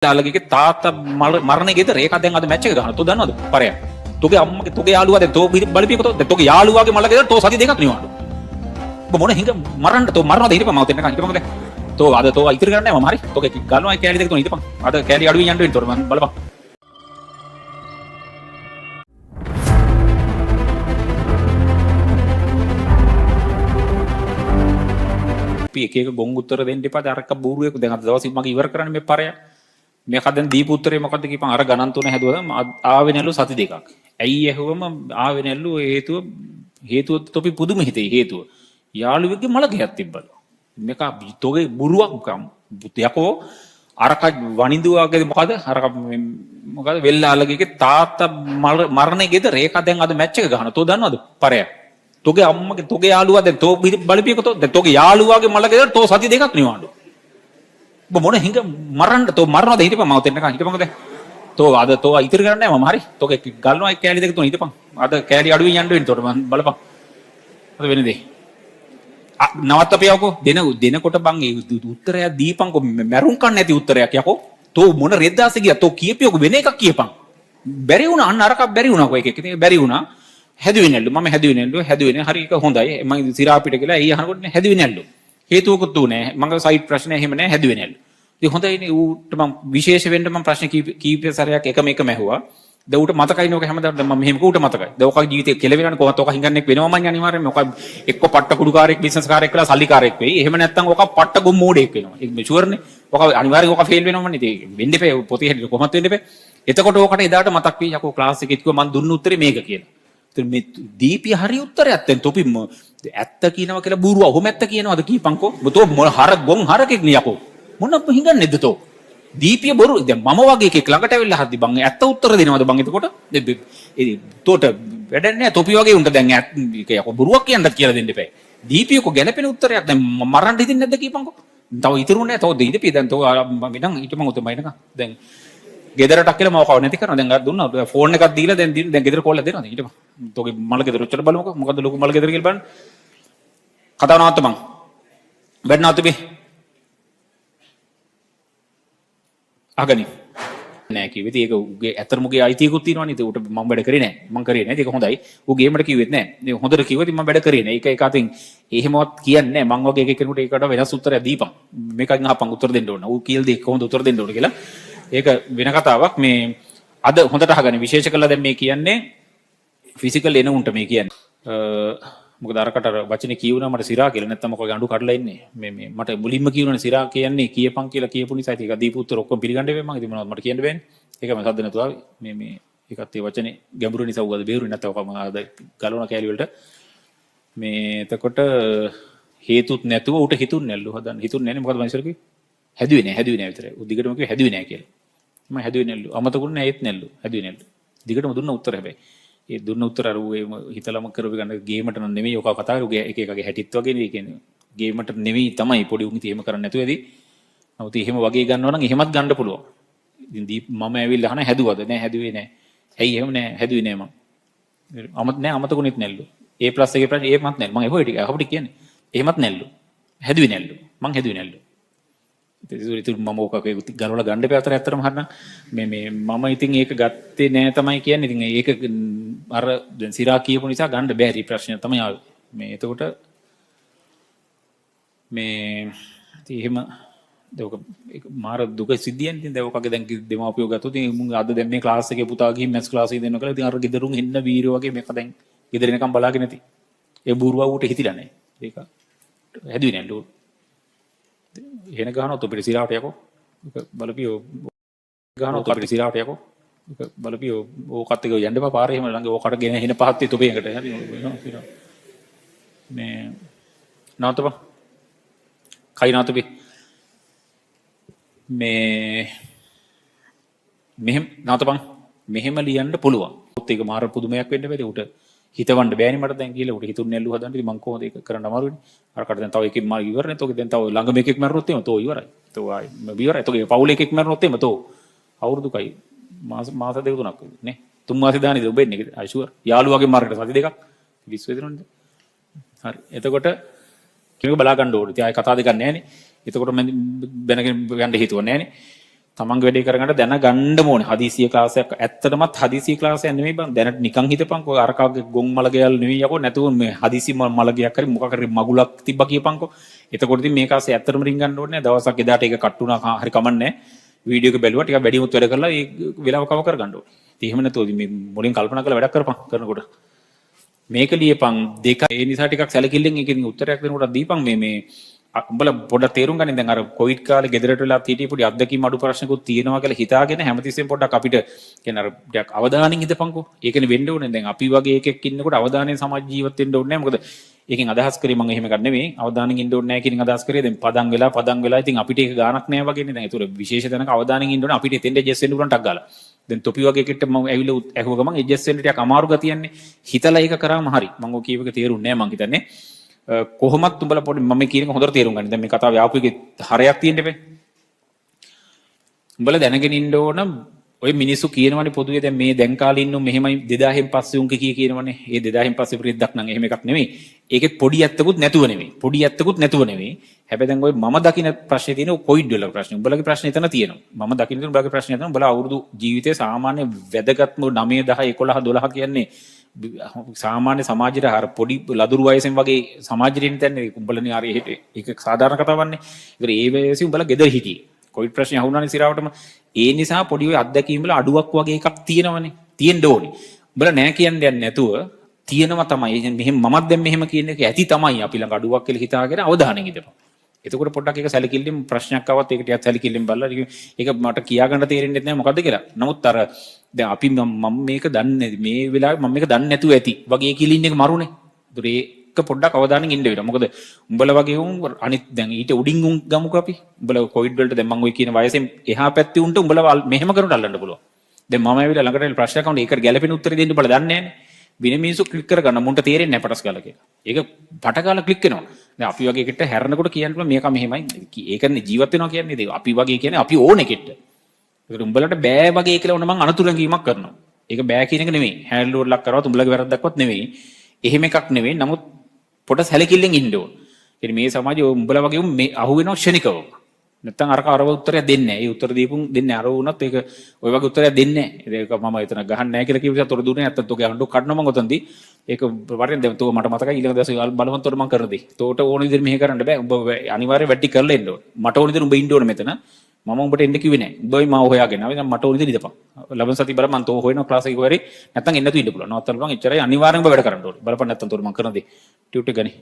යාළුවගේ තාත්තා මරණ ගෙදර ඒක දැන් අද මැච් එක ගහනවා. තෝ දන්නවද? පරයක්. තෝගේ අම්මගේ තෝගේ යාළුවා දැන් තෝ බලපියකෝ දැන් තෝගේ යාළුවාගේ මල ගෙදර තෝ සති දෙකක් නිවාඩු. ඔබ මොන හිඟ මරන්න තෝ මරනවද හිටපන් මවතෙන් නිකන් හිටපන් දැන්. තෝ අද තෝ ඉතිරි කරන්නේ නැහැ මම හරි. තෝගේ ගන්නවා කෑලි දෙක තුන හිටපන්. අද කෑලි අඩුවෙන් යන්න වෙන්න තෝර මම බලපන්. අපි එක එක ගොං උත්තර දෙන්න එපා. අරක බූරුවෙක් දැන් අද දවසේ මගේ ඉවර කරන්න මේ පරය. මේක දැන් දීපු උත්තරේ මොකද්ද කියපන් අර ගණන් තුන හැදුවා ආවේ නැල්ලු සති දෙකක්. ඇයි ඇහුවම ආවේ නැල්ලු හේතුව තොපි පුදුම හිතේ හේතුව. යාළුවෙක්ගේ මල ගයක් තිබ්බලු. මේක තෝගේ බුරුවක් යකෝ අරක වනිදුවාගේ මොකද අරක මොකද වෙල්ලාලගේ තාත්තා මරණේ ගෙදර ඒක දැන් අද මැච් එක ගහනවා. තෝ දන්නවද? පරයක්. තෝගේ අම්මගේ තෝගේ යාළුවා දැන් තෝ බලපියකෝ තෝ දැන් තෝගේ යාළුවාගේ මල ගෙදර තෝ සති දෙකක් නිවාඩු. ඔබ මොන හිඟ මරන්න තෝ මරනවද හිටපන් මවතෙන් නිකන් හිටපන් දැන්. තෝ අද තෝ ඉතිරි කරන්නේ නැහැ මම හරි. තෝගේ ගල්නවා කෑලි දෙක තුන හිටපන්. අද කෑලි අඩුවෙන් යන්න වෙන්න තෝර මම බලපන්. අද වෙන දේ. නවත්තපියවකෝ දෙනකොට බං ඒ උත්තරයක් දීපන්කෝ මැරුම් කන්න නැති උත්තරයක් යකෝ. තෝ මොන රෙද්දාස ගියා තෝ කියපියකෝ වෙන එකක් කියපන්. බැරි වුණා අන්න අරක බැරි වුණා කො එකෙක්. ඉතින් බැරි වුණා. හැදුවේ නැල්ලු මම හැදුවේ නේ හරි ඒක හොඳයි මම සිරා පිට කියලා එයි අහනකොට හැදුවේ නැල්ලු හේතුවකුත් උනේ මගේ සයිඩ් ප්‍රශ්න එහෙම නැහැ හැදුවේ නැල්ලු ඉතින් හොඳයිනේ ඌට මම විශේෂ වෙන්න මම ප්‍රශ්න කීප සැරයක් එකම ඇහුවා දැන් ඌට මතකයි නෝක හැමදාම මම මෙහෙම ඌට මතකයි දැන් ඔක ජීවිතේ කෙලවෙනවනේ කොහොමද ඔක හිඟන්නේක් වෙනවා මං අනිවාර්යෙන්ම ඔක එක්ක පට්ට කුඩුකාරයෙක් බිස්නස් කාරයෙක් කියලා සල්ලිකාරයෙක් වෙයි එහෙම නැත්නම් ඔක පට්ට ගොම් මෝඩයෙක් වෙනවා ඒක ෂුවර්නේ ඔක අනිවාර්යෙන් ඔක ෆේල් වෙනවමනේ ඉතින් වෙන්න එපා පොතේ හැදෙන්න කොහොමද වෙන්න එපා එතකොට ඔකට එදාට මතක් වෙයි යකෝ ක්ලාස් එකේ කිව්වා මං දුන්න උත්තරේ මේක කියලා මේ දීපි හරි උත්තරයක් දැන් තොපි ඇත්ත කියනවා කියලා බූරුව ඔහොම ඇත්ත කියනවාද කීපන්කෝ තෝ මොන හර ගොන් හරකෙක් නියකෝ මොන හිඟන්නේද තෝ දීපිය බොරු දැන් මම වගේ එකෙක් ළඟට ඇවිල්ලා හද්දි බං ඇත්ත උත්තර දෙනවද බං එතකොට තෝට වැඩක් නැහැ තොපි වගේ උන්ට දැන් ඒක යකෝ බොරුවක් කියන්නත් කියලා දෙන්න එපා දීපියකෝ ගැලපෙන උත්තරයක් දැන් මරන්න හිතින්නේ නැද්ද කීපන්කෝ තව ඉතුරුනේ නැහැ තව දීපිය දැන් තෝ මම හිටපන් උතමයි නේද දැන් ගෙදරටක් කියලා මම කව නැති කරනවා දැන් අර දුන්නා ෆෝන් එකක් දීලා දැන් ගෙදර කෝල් එකක් දෙනවා ඊට පස්සේ තෝගේ මල ගෙදර ඔච්චර බලමුකෝ මොකද්ද ලොකු මල ගෙදර කියලා බලන්න කතාව නවත්ත මං බැඩ් නවත්ත බේ අගනි නෑ කිව්වෙත් ඒක උගේ ඇත්තටම උගේ අයිතියකුත් තියෙනවනේ ඒක උට මම වැඩ කරේ නෑ මං කරේ නෑ ඒක හොඳයි ඌ ගේමකට කිව්වෙත් නෑ ඒ හොඳට කිව්වොත් මම වැඩ කරේ නෑ ඒක අතින් එහෙමවත් කියන්නේ නෑ මං වගේ එකෙකුට ඒකට වෙනස් උත්තරයක් දීපන් මේකකින් අහපන් උත්තර දෙන්න ඕන ඌ කියලා දෙක කොහොමද උත්තර දෙන්න ඕන කියලා ඒක වෙන කතාවක් මේ අද හොඳට අහගන්න විශේෂ කළා දැන් මේ කියන්නේ ෆිසිකල් එන උන්ට මේ කියන්නේ මොකද අරකට වචනේ කියුණා මට සිරා කියලා නැත්නම් මොකද අඬු කඩලා ඉන්නේ මේ මට මුලින්ම කියුණානේ සිරා කියන්නේ කියපන් කියලා කියපු නිසා ඒක දීපු උත්තර ඔක්කොම පිළිගන්න වෙයි මම ඉතින් මොනවද මට කියන්න බෑනේ ඒක මම සද්ද නැතුව මේ ඒකත් ඒ වචනේ ගැඹුරු නිසා උගද බේරුනේ නැත්නම් ඔක මම අද ගලවන කෑලි වලට මේ එතකොට හේතුත් නැතුව උට හිතුන්නේ නැල්ලු හදන්න හිතුන්නේ නැහැ මොකද මංසර් කිව්වේ හැදුවේ නැහැ විතරයි. උදිගටම කිව්වේ හැදුවේ නැහැ කියලා. මම හැදුවේ නැල්ලු. අමතකුනේ නැහැ ඒත් නැල්ලු. හැදුවේ නැල්ලු. දිගටම දුන්න උත්තර හැබැයි. ඒ දුන්න උත්තර අර ඌ හිතලම කරපු ගන්න ගේමට නම් නෙමෙයි ඔක කතා කරුගේ එක එකගේ හැටිත් වගේ නේ කියන්නේ. ගේමට නෙමෙයි තමයි පොඩි උන් ඉතින් එහෙම කරන්නේ නැතුව ඇති. නමුත් එහෙම වගේ ගන්නවා නම් එහෙමත් ගන්න පුළුවන්. ඉතින් මම ඇවිල්ලා අහන හැදුවද? නැහැ හැදුවේ නැහැ. ඇයි එහෙම නැහැ හැදුවේ නැහැ මම. අමතකුනේත් නැල්ලු. A+ එකේ ප්‍රශ්නේ ඒමත් නැල්ලු. මම ඒ ටික අපිට කියන්නේ. එහෙමත් නැල්ලු. හැදුවේ නැල්ලු. මං හැදුවේ නැල්ලු. ඉතින් මම ඕක ගලවලා ගන්න එපා අතර ඇත්තටම හරන මේ මම ඉතින් ඒක ගත්තේ නෑ තමයි කියන්නේ ඉතින් ඒක අර දැන් සිරා කියපු නිසා ගන්න බැරි ප්‍රශ්නය තමයි ආවේ මේ එතකොට මේ ඉතින් එහෙම ඒක මාර දුක සිද්ධියක් ඉතින් දැන් ඔකගේ දැන් දෙමාපියෝ ගත්තොත් ඉතින් මුන් අද දැන් මේ ක්ලාස් එකේ පුතා ගිහින් මැත්ස් ක්ලාස් එකේ දෙන්න කියලා ඉතින් අර ගෙදරුන් එන්න වීරයෝ වගේ මේක දැන් ගෙදර එනකම් බලාගෙන නැති ඒ බූරුවා ඌට හිතිලා නෑ ඒක හැදුවේ නෑ ලෝ එහෙන ගහනොත් අපිට සිරාවට යකෝ බලපියෝ ගහනොත් අපිට සිරාවට යකෝ බලපියෝ ඕකත් එක යන්න එපා පාරේ එහෙම ළඟ ඕකට ගෙන එහෙන පහත් තොපේ එකට හරි මේ නාතපා කයි නාතපේ මේ මෙහෙම නාතපන් මෙහෙම ලියන්න පුළුවන් ඒක මාර පුදුමයක් වෙන්න බෑ උට හිතවන්න බෑනේ මට දැන් කියලා උට හිතුන්නේ නැල්ලු හදන්න ඉතින් මං කොහොමද ඒක කරන්න අමාරුනේ අරකට දැන් තව එකෙක් මාර ඉවරනේ තෝක දැන් තව ළඟම එකෙක් මැරුණොත් එම තෝ ඉවරයි තෝ ආයි ඉවරයි තෝගේ පවුල එකෙක් මැරුණොත් එම තෝ අවුරුදු කයි මාස දෙක තුනක් නේ 3 මාසෙ දානේද ඔබ එන්නේ අයි ෂුවර් යාළුවාගේ මාර්ගයට සති දෙකක් 20 වෙදිනවනේ හරි එතකොට කෙනෙක් බලා ගන්න ඕනේ ඉතින් ආයි කතා දෙකක් නැහැනේ එතකොට මම බැනගෙන යන්න හිතුවා නැහැනේ තමන්ගේ වැඩේ කරගන්න දැනගන්න ඕනේ. හදිසිය ක්ලාස් එකක් ඇත්තටමත් හදිසිය ක්ලාස් එකක් නෙමෙයි බං. දැනට නිකන් හිතපන්කෝ අරකාගේ ගොන් මල ගෑල් නෙවෙයි යකෝ. නැතුව මේ හදිසි මල ගයක් හරි මොකක් හරි මගුලක් තිබ්බා කියපන්කෝ. එතකොට ඉතින් මේ කාසේ ඇත්තටම රින්ගන්න ඕනේ. දවසක් එදාට ඒක කට් වුණා හරි කමන්නේ. වීඩියෝ එක බැලුවා ටිකක් වැඩිමුත් වැඩ කරලා ඒ වෙලාව කව කරගන්න ඕනේ. ඉතින් එහෙම නැතුව මේ මුලින් කල්පනා කරලා වැඩක් කරපන් කරනකොට. මේක ලියපන් දෙක ඒ නිසා ටිකක් සැලකිල්ලෙන් ඒකෙන් උත්තරයක් දෙනකොට දීපන් මේ උඹලා පොඩ්ඩක් තේරුම් ගන්න. දැන් අර කොවිඩ් කාලේ ගෙදරට වෙලා හිටිය පොඩි අත්දැකීම් අඩු ප්‍රශ්නකුත් තියෙනවා කියලා හිතාගෙන හැමතිස්සෙම පොඩ්ඩක් අපිට කියන්නේ අර ටිකක් අවධානයෙන් හිටපන්කෝ. ඒකනේ වෙන්න ඕනේ. දැන් අපි වගේ එකෙක් ඉන්නකොට අවධානයෙන් සමාජ ජීවත් වෙන්න ඕනේ නැහැ. මොකද ඒකෙන් අදහස් කරේ මම එහෙම ගන්න නෙමෙයි. අවධානයෙන් ඉන්න ඕනේ නැහැ කියන අදහස් කරේ. දැන් පදම් වෙලා ඉතින් අපිට ඒක ගාණක් නැහැ වගේනේ. දැන් ඒතර විශේෂ තැනක අවධානයෙන් ඉන්න ඕනේ. අපිට එතෙන්ට ඇඩ්ජස්ට් වෙන්න පුළුවන් ටක් ගාලා. දැන් තොපි වගේ එකට මම ඇවිල්ලා ඇහුව ගමන් ඇඩ්ජස්ට් වෙන්න ටිකක් අමාරු ගතියන්නේ. හිතලා ඒක කරාම හරි. මම ඔය කියව එක තේරුන්නේ නැහැ මං හිතන්නේ. කොහොමත් උඹලා පොඩි මම කියන එක හොඳට තේරුම් ගන්න. දැන් මේ කතාවේ ආපු එකේ හරයක් තියෙන්න බෑ. උඹලා දැනගෙන ඉන්න ඕන ඔය මිනිස්සු කියනවනේ පොදුවේ දැන් මේ දැන් කාලේ ඉන්නු මෙහෙමයි 2000න් පස්සේ උන්ක කියනවනේ. ඒ 2000න් පස්සේ ප්‍රිද්දක් නම් එහෙම එකක් නෙමෙයි. ඒකෙත් පොඩි ඇත්තකුත් නැතුව නෙමෙයි. හැබැයි දැන් ඔය මම දකින්න ප්‍රශ්නේ තියෙන කොයිඩ් වල ප්‍රශ්නේ. උඹලගේ ප්‍රශ්නේ එතන තියෙනවා. මම දකින්න උඹලගේ ප්‍රශ්නේ එතන. උඹලා අවුරුදු ජීවිතයේ සාමාන්‍ය වැදගත්ම 9 10 11 12 කියන්නේ සාමාන්‍ය සමාජයට හර පොඩි ලදරු වයසෙන් වගේ සමාජයට ඉන්න තැන උඹලනේ හරි ඒක සාධාරණ කතාවන්නේ. ඒකර ඒ වයසේ උඹලා ගෙදර හිටියේ. කොවිඩ් ප්‍රශ්නේ අහුණානේ සිරාවටම. ඒ නිසා පොඩි ඔය අත්දැකීම් වල අඩුවක් වගේ එකක් තියෙනවනේ. තියෙන්න ඕනේ. උඹලා නෑ කියන්නේ යන්නේ නැතුව තියෙනවා තමයි. මෙහෙම මමත් දැන් මෙහෙම කියන එක ඇති තමයි. අපි ළඟ අඩුවක් කියලා හිතාගෙන අවධානයෙන් ඉඳපන්. එතකොට පොඩ්ඩක් ඒක සැලකිල්ලෙන් ප්‍රශ්නයක් ආවත් ඒක ටිකක් සැලකිල්ලෙන් බලලා ඒක මට කියා ගන්න තේරෙන්නේ නැහැ මොකද්ද කියලා. නමුත් අර දැන් අපි මම මේක දන්නේ මේ වෙලාවේ මම මේක දන්නේ නැතුව ඇති වගේ කිලින් එක මරුනේ. ඒතර ඒක පොඩ්ඩක් අවධානයෙන් ඉන්න වෙනවා. මොකද උඹලා වගේ උන් අනිත් දැන් ඊට උඩින් උන් ගමුකෝ අපි. උඹලා කොවිඩ් වලට දැන් මම ඔය කියන වයසෙන් එහා පැත්තේ උන්ට උඹලා මෙහෙම කරුණට අල්ලන්න පුළුවන්. දැන් මම ඇවිල්ලා ළඟට ප්‍රශ්නයක් අහන්න ඒකට ගැළපෙන උත්තරේ දෙන්න උඹලා දන්නේ නැහැනේ. වෙන මිනිස්සු ක්ලික් කරගන්න මුන්ට තේරෙන්නේ නැහැ පටස් ගාලා කියලා. ඒක පට ගාලා ක්ලික් වෙනවා. දැන් අපි වගේ එකට හැරෙනකොට කියන්න පුළුවන් මේක මෙහෙමයි. ඒකනේ ජීවත් වෙනවා කියන්නේ. ඒක අපි වගේ කියන්නේ අපි ඕන එකට. ඒකට උඹලට බෑ වගේ කියලා උන මං අනතුරුංගීමක් කරනවා. ඒක බෑ කියන එක නෙමෙයි. හැල්ලුවට ලක් කරවත් උඹලගේ වැරද්දක්වත් නෙමෙයි. එහෙම එකක් නෙමෙයි. නමුත් පොඩ සැලකිල්ලෙන් ඉන්න ඕන. ඒ මේ සමාජයේ උඹලා වගේ මේ අහු වෙනවා ක්ෂණිකව. නැත්තම් අරව උත්තරයක් දෙන්නේ නැහැ. ඒ උත්තර දීපුන් දෙන්නේ අර වුණත් ඒක ඔය වගේ උත්තරයක් දෙන්නේ නැහැ. ඒක මම එතන ගහන්නේ නැහැ කියලා කිව්ව නිසා තොර දුන්නේ නැත්තම් තෝගේ අඬු කඩනවා මම උතන්දී. ඒක වරෙන් දැන් තෝ මට මතකයි ඊළඟ දවසේ බලවන්තොට මම කරන දේ. තෝට ඕන විදිහට මෙහෙ කරන්න බෑ. උඹ අනිවාර්යයෙන් වැඩි කරලා එන්න ඕන. මට ඕන විදිහට උඹ ඉන්න ඕන මෙතන. මම උඹට එන්න කිව්වේ නැහැ. උඹයි මාව හොයාගෙන ආවේ. දැන් මට ඕන විදිහට ඉඳපන්. ලබන සති බලන්න මම තෝ හොයනවා ක්ලාස් එකේ හොයරි. නැත්තම් එන්න තු ඉන්න පුළුවන්. නවත්තන්න පුළුවන්. එච්චරයි අනිවාර්යෙන්ම වැඩ කරන්න ඕනේ. බලපන් නැත්තම් තෝර මම කරන දේ. ටියුට් එක ගනි.